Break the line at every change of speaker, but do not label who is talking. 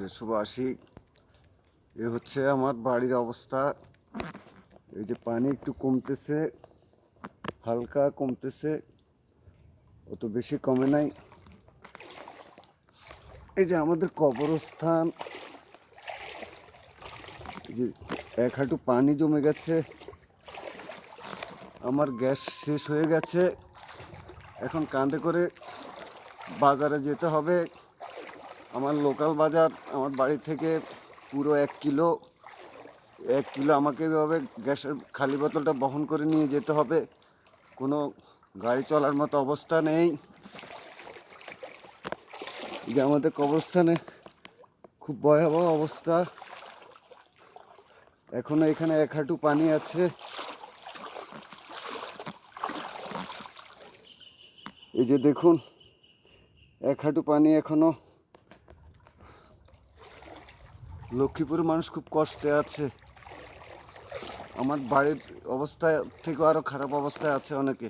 দেশবাসী, এ হচ্ছে আমার বাড়ির অবস্থা। এই যে পানি একটু কমতেছে, হালকা কমতেছে, অত বেশি কমে নাই। এই যে আমাদের কবরস্থান, যে এক হাঁটু পানি জমে গেছে। আমার গ্যাস শেষ হয়ে গেছে, এখন কাঁধে করে বাজারে যেতে হবে। আমার লোকাল বাজার আমার বাড়ি থেকে পুরো 1 কিলো আমাকে এভাবে গ্যাসের খালি বোতলটা বহন করে নিয়ে যেতে হবে। কোনো গাড়ি চলার মতো অবস্থা নেই। যে আমাদের কবরস্থানে খুব ভয়াবহ অবস্থা। এখনো এখানে এক হাঁটু পানি আছে। এই যে দেখুন, এক হাঁটু পানি এখনো। লক্ষ্মীপুরের মানুষ খুব কষ্টে আছে। আমার বাড়ির অবস্থা থেকেও আরো খারাপ অবস্থায় আছে অনেকে।